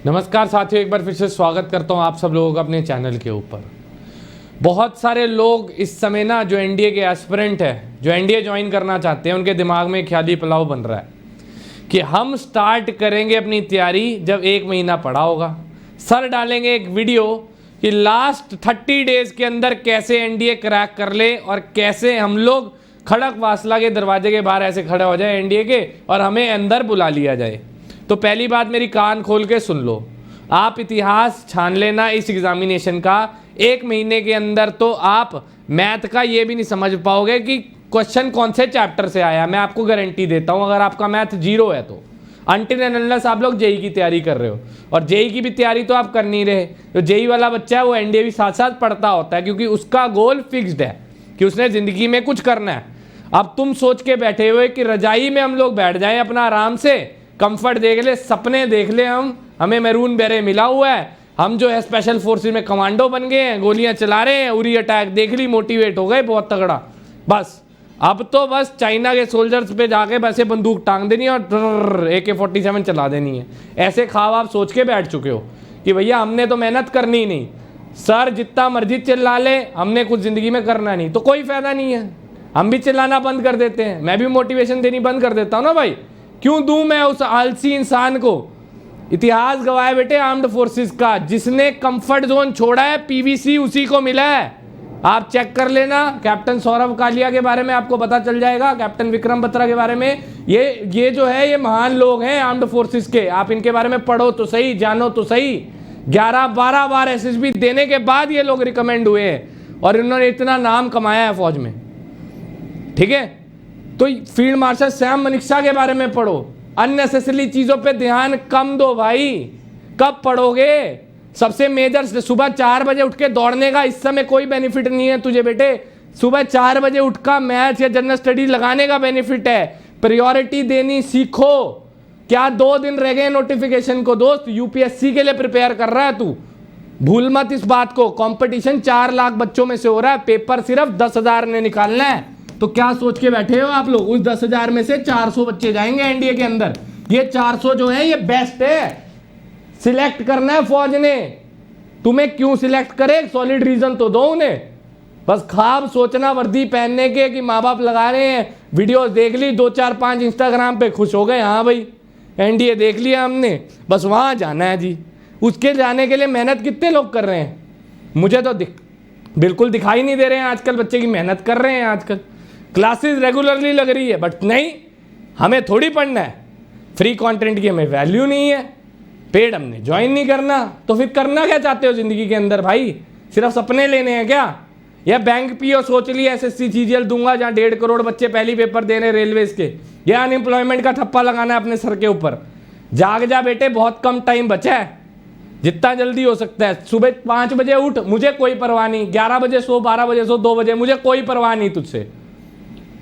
नमस्कार साथियों, एक बार फिर से स्वागत करता हूं आप सब लोगों का अपने चैनल के ऊपर। बहुत सारे लोग इस समय ना जो एनडीए के एस्पिरेंट है, जो एनडीए ज्वाइन करना चाहते हैं, उनके दिमाग में ख्याली पुलाव बन रहा है कि हम स्टार्ट करेंगे अपनी तैयारी जब 1 महीना पड़ा होगा। सर डालेंगे एक वीडियो कि लास्ट 30 डेज के अंदर कैसे एनडीए क्रैक कर ले और कैसे हम लोग खड़क वासला के दरवाजे के बाहर ऐसे खड़े हो जाए एनडीए के और हमें अंदर बुला लिया जाए। तो पहली बात मेरी कान खोल के सुन लो, आप इतिहास छान लेना इस एग्जामिनेशन का। 1 महीने के अंदर तो आप मैथ का ये भी नहीं समझ पाओगे कि क्वेश्चन कौन से चैप्टर से आया। मैं आपको गारंटी देता हूं, अगर आपका मैथ 0 है तो अनटिल एंड अनलेस आप लोग जेई की तैयारी कर रहे हो, और जेई की भी तैयारी तो आप कर नहीं रहे। तो जेई वाला बच्चा है वो एनडीए भी साथ साथ पढ़ता होता है, क्योंकि उसका गोल फिक्स्ड है कि उसने जिंदगी में कुछ करना है। अब तुम सोच के बैठे हुए कि रजाई में हम लोग बैठ जाएं अपना आराम से, कंफर्ट देख ले, सपने देख ले, हमें मैरून बेरे मिला हुआ है, हम जो है स्पेशल फोर्सेस में कमांडो बन गए हैं, गोलियां चला रहे हैं, उरी अटैक देख ली, मोटिवेट हो गए बहुत तगड़ा। बस अब तो बस चाइना के सोल्जर्स पे जाके वैसे बंदूक टांग देनी है और AK-47 चला देनी है। ऐसे ख्वाब आप सोच के बैठ चुके हो कि भैया हमने तो मेहनत करनी ही नहीं, सर जितना मर्जी चिल्ला ले, हमने कुछ जिंदगी में करना नहीं। तो कोई फायदा नहीं है, हम भी चिल्लाना बंद कर देते हैं, मैं भी मोटिवेशन देनी बंद कर देता हूँ ना भाई। क्यों दूं मैं उस आलसी इंसान को? इतिहास गवाए बेटे आर्म्ड फोर्सेस का, जिसने कंफर्ट जोन छोड़ा है पीवीसी उसी को मिला है। आप चेक कर लेना, कैप्टन सौरभ कालिया के बारे में आपको पता चल जाएगा, कैप्टन विक्रम बत्रा के बारे में। ये जो है ये महान लोग हैं आर्म्ड फोर्सेस के, आप इनके बारे में पढ़ो तो सही, जानो तो सही। 11-12 बार एसएसबी देने के बाद ये लोग रिकमेंड हुए हैं और इन्होंने इतना नाम कमाया है फौज में, ठीक है। तो फील्ड मार्शल सैम मनिक्शा के बारे में पढ़ो। अननेसेसरी चीजों पे ध्यान कम दो भाई। कब पढ़ोगे? सबसे मेजर सुबह 4 बजे उठ के दौड़ने का इस समय कोई बेनिफिट नहीं है तुझे बेटे। सुबह 4 बजे उठ का मैथ्स या जनरल स्टडीज लगाने का बेनिफिट है। प्रायोरिटी देनी सीखो। क्या 2 दिन रह गए नोटिफिकेशन को दोस्त? यूपीएससी के लिए प्रिपेयर कर रहा है तू, भूल मत इस बात को। कंपटीशन 4 लाख बच्चों में से हो रहा है, पेपर सिर्फ 10,000 ने निकालना है। तो क्या सोच के बैठे हो आप लोग? उस 10,000 में से 400 बच्चे जाएंगे एनडीए के अंदर। ये 400 जो है ये बेस्ट है। सिलेक्ट करना है फौज ने, तुम्हें क्यों सिलेक्ट करे, सॉलिड रीजन तो दो उन्हें। बस ख्वाब सोचना वर्दी पहनने के कि माँ बाप लगा रहे हैं, वीडियोस देख ली 2-4-5 इंस्टाग्राम पे, खुश हो गए, हाँ भाई एनडीए देख लिया हमने, बस वहां जाना है जी। उसके जाने के लिए मेहनत कितने लोग कर रहे हैं? मुझे तो बिल्कुल दिखाई नहीं दे रहे हैं आजकल बच्चे की मेहनत कर रहे हैं। आजकल क्लासेस रेगुलरली लग रही है, बट नहीं, हमें थोड़ी पढ़ना है। फ्री कंटेंट की हमें वैल्यू नहीं है, पेड हमने ज्वाइन नहीं करना। तो फिर करना क्या चाहते हो जिंदगी के अंदर भाई? सिर्फ सपने लेने हैं क्या? या बैंक पीओ सोच लिया एसएससी सीजीएल दूंगा जहां 1.5 करोड़ बच्चे पहली पेपर दे रहे रेलवेज के, या अनएम्प्लॉयमेंट का ठप्पा लगाना है अपने सर के ऊपर? जाग जा बेटे, बहुत कम टाइम बचा है, जितना जल्दी हो सकता है। सुबह 5 बजे उठ, मुझे कोई परवाह नहीं। 11 बजे सो, 12 बजे सो, 2 बजे, मुझे कोई परवाह नहीं तुझसे,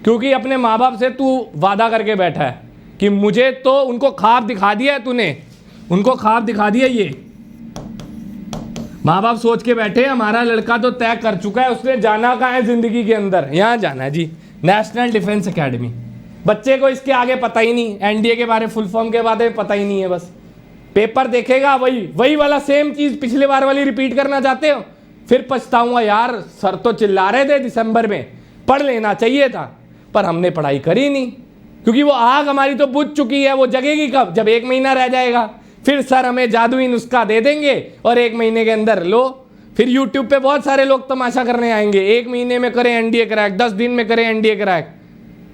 क्योंकि अपने माँ बाप से तू वादा करके बैठा है कि मुझे तो उनको ख्वाब दिखा दिया है तूने, उनको ख्वाब दिखा दिया। ये माँ बाप सोच के बैठे हमारा लड़का तो तय कर चुका है, उसने जाना कहाँ है जिंदगी के अंदर, यहाँ जाना है जी, नेशनल डिफेंस एकेडमी। बच्चे को इसके आगे पता ही नहीं, एनडीए के बारे फुल फॉर्म के बारे में पता ही नहीं है। बस पेपर देखेगा, वही वाला सेम चीज पिछले बार वाली रिपीट करना चाहते हो। फिर पछताऊंगा यार, सर तो चिल्ला रहे थे दिसंबर में पढ़ लेना चाहिए था, पर हमने पढ़ाई करी नहीं, क्योंकि वो आग हमारी तो बुझ चुकी है। वो जगेगी कब? जब 1 महीना रह जाएगा, फिर सर हमें जादुई नुस्खा दे देंगे और 1 महीने के अंदर लो, फिर यूट्यूब पे बहुत सारे लोग तमाशा करने आएंगे। 1 महीने में करें एनडीए क्रैक, 10 दिन में करें एनडीए क्रैक।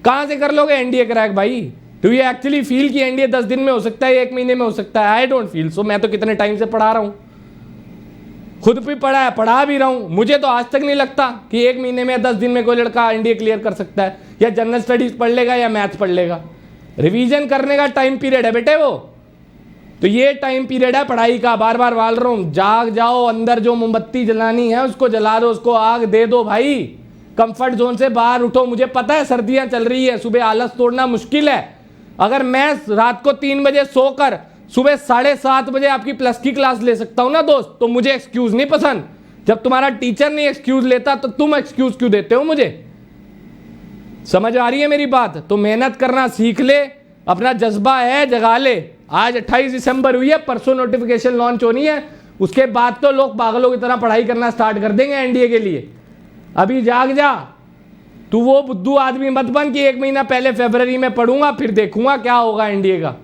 कहां से कर लोगे एनडीए क्रैक भाई? डू यू एक्चुअली फील कि एनडीए 10 दिन में हो सकता है, 1 महीने में हो सकता है? I don't feel so. मैं तो कितने टाइम से पढ़ा रहा हूं, खुद भी पढ़ा है, पढ़ा भी रहा हूं। मुझे तो आज तक नहीं लगता कि 1 महीने में 10 दिन में कोई लड़का एनडीए क्लियर कर सकता है। या जनरल स्टडीज पढ़ लेगा या मैथ्स पढ़ लेगा। रिवीजन करने का टाइम पीरियड है बेटे वो। तो ये टाइम पीरियड है पढ़ाई का। बार बार बोल रहा हूं, जाग जाओ, अंदर जो मोमबत्ती जलानी है उसको जला दो, उसको आग दे दो भाई। कंफर्ट जोन से बाहर उठो। मुझे पता है सर्दियां चल रही है, सुबह आलस तोड़ना मुश्किल है। अगर मैं रात को 3 बजे सोकर सुबह 7:30 बजे आपकी प्लस की क्लास ले सकता हूं ना दोस्त, तो मुझे एक्सक्यूज नहीं पसंद। जब तुम्हारा टीचर नहीं एक्सक्यूज लेता तो तुम एक्सक्यूज क्यों देते हो मुझे? समझ आ रही है मेरी बात? तो मेहनत करना सीख ले, अपना जज्बा है जगा ले। आज 28 दिसंबर हुई है, परसों नोटिफिकेशन लॉन्च होनी है, उसके बाद तो लोग पागलों की तरह पढ़ाई करना स्टार्ट कर देंगे एनडीए के लिए। अभी जाग जा, तू वो बुद्धू आदमी मत बन कि 1 महीना पहले फरवरी में पढ़ूंगा फिर देखूंगा क्या होगा एनडीए का,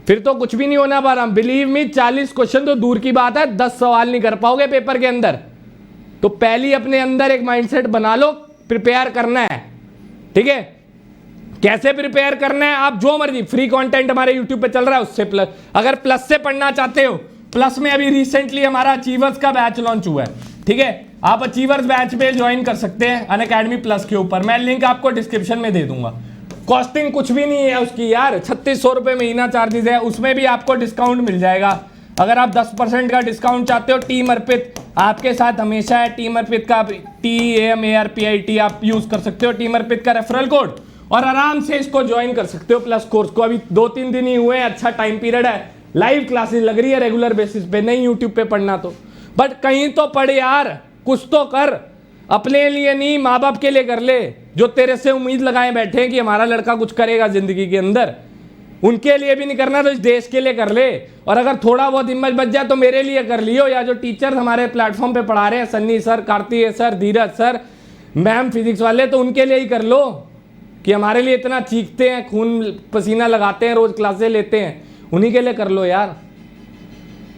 फिर तो कुछ भी नहीं होना पा रहा। बिलीव मी, 40 क्वेश्चन तो दूर की बात है, 10 सवाल नहीं कर पाओगे पेपर के अंदर। तो पहले अपने अंदर एक माइंडसेट बना लो, प्रिपेयर करना है, ठीक है। कैसे प्रिपेयर करना है, आप जो मर्जी, फ्री कंटेंट हमारे यूट्यूब पे चल रहा है उससे प्लस, अगर प्लस से पढ़ना चाहते हो, प्लस में अभी रिसेंटली हमारा अचीवर्स का बैच लॉन्च हुआ है, ठीक है। आप अचीवर्स बैच पे ज्वाइन कर सकते हैं अनअकैडमी प्लस के ऊपर, मैं लिंक आपको डिस्क्रिप्शन में दे दूंगा। कॉस्टिंग कुछ भी नहीं है उसकी यार, 3600 रुपये महीना चार्जेस है, उसमें भी आपको डिस्काउंट मिल जाएगा। अगर आप 10% का डिस्काउंट चाहते हो, टीम अर्पित आपके साथ हमेशा है। टीम अर्पित का TAMARPIT आप यूज कर सकते हो, टीम अर्पित का रेफरल कोड, और आराम से इसको ज्वाइन कर सकते हो प्लस कोर्स को। अभी 2-3 दिन ही हुए हैं, अच्छा टाइम पीरियड है, लाइव क्लासेस लग रही है रेगुलर बेसिस पे, नहीं यूट्यूब पे पढ़ना तो, बट कहीं तो पढ़ यार, कुछ तो कर, अपने लिए नहीं माँ बाप के लिए कर ले, जो तेरे से उम्मीद लगाए बैठे हैं कि हमारा लड़का कुछ करेगा जिंदगी के अंदर, उनके लिए भी नहीं करना तो इस देश के लिए कर ले। और अगर थोड़ा बहुत हिम्मत बच जाए तो मेरे लिए कर लियो, या जो टीचर हमारे प्लेटफॉर्म पे पढ़ा रहे हैं, सन्नी सर, कार्तिकेय सर, धीरज सर, मैम फिजिक्स वाले, तो उनके लिए ही कर लो कि हमारे लिए इतना चीखते हैं, खून पसीना लगाते हैं, रोज क्लासेस लेते हैं, उन्हीं के लिए कर लो यार।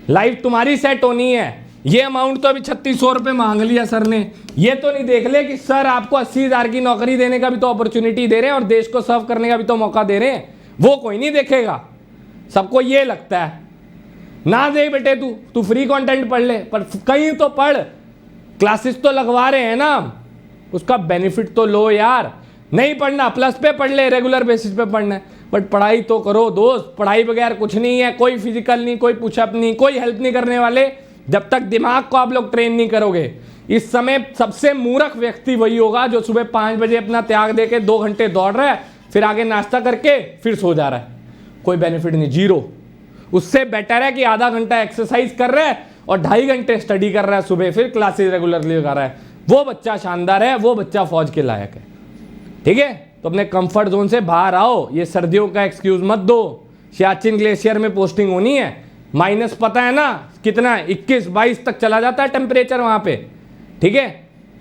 लाइफ तुम्हारी सेट होनी है। ये अमाउंट तो अभी 3600 रुपये मांग लिया सर ने, ये तो नहीं देख ले कि सर आपको 80,000 की नौकरी देने का भी तो अपॉर्चुनिटी दे रहे हैं और देश को सर्व करने का भी तो मौका दे रहे हैं, वो कोई नहीं देखेगा। सबको ये लगता है ना, दे बेटे तू फ्री कंटेंट पढ़ ले, पर कहीं तो पढ़, क्लासेस तो लगवा रहे हैं ना, उसका बेनिफिट तो लो यार। नहीं पढ़ना प्लस पे पढ़ ले, रेगुलर बेसिस पे पढ़ना है, बट पढ़ाई तो करो दोस्त। पढ़ाई बगैर कुछ नहीं है, कोई फिजिकल नहीं, कोई पुशअप नहीं, कोई हेल्प नहीं करने वाले, जब तक दिमाग को आप लोग ट्रेन नहीं करोगे। इस समय सबसे मूर्ख व्यक्ति वही होगा जो सुबह 5 बजे अपना त्याग दे के 2 घंटे दौड़ रहा है, फिर आगे नाश्ता करके फिर सो जा रहा है, कोई बेनिफिट नहीं, जीरो। उससे बेटर है कि आधा घंटा एक्सरसाइज कर रहा है और 2.5 घंटे स्टडी कर रहा है सुबह, फिर क्लासेस रेगुलरली लगा रहा है। वो बच्चा शानदार है, वो बच्चा फौज के लायक है, ठीक है। तो अपने कंफर्ट जोन से बाहर आओ, ये सर्दियों का एक्सक्यूज मत दो। सियाचिन ग्लेशियर में पोस्टिंग होनी है, माइनस पता है ना कितना, 21-22 तक चला जाता है टेम्परेचर वहाँ पे, ठीक है।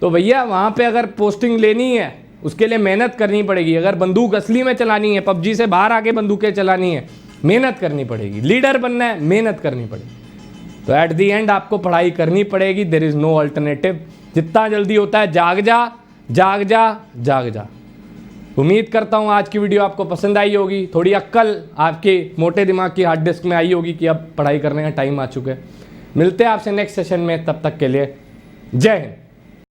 तो भैया वहाँ पे अगर पोस्टिंग लेनी है, उसके लिए मेहनत करनी पड़ेगी। अगर बंदूक असली में चलानी है, पबजी से बाहर आके बंदूकें चलानी है, मेहनत करनी पड़ेगी। लीडर बनना है, मेहनत करनी पड़ेगी। तो एट दी एंड आपको पढ़ाई करनी पड़ेगी, देयर इज़ नो अल्टरनेटिव। जितना जल्दी होता है जाग जा, जाग जा, जाग जा। उम्मीद करता हूँ आज की वीडियो आपको पसंद आई होगी, थोड़ी अक्ल आपके मोटे दिमाग की हार्ड डिस्क में आई होगी कि अब पढ़ाई करने का टाइम आ चुका है। मिलते हैं आपसे नेक्स्ट सेशन में, तब तक के लिए जय हिंद।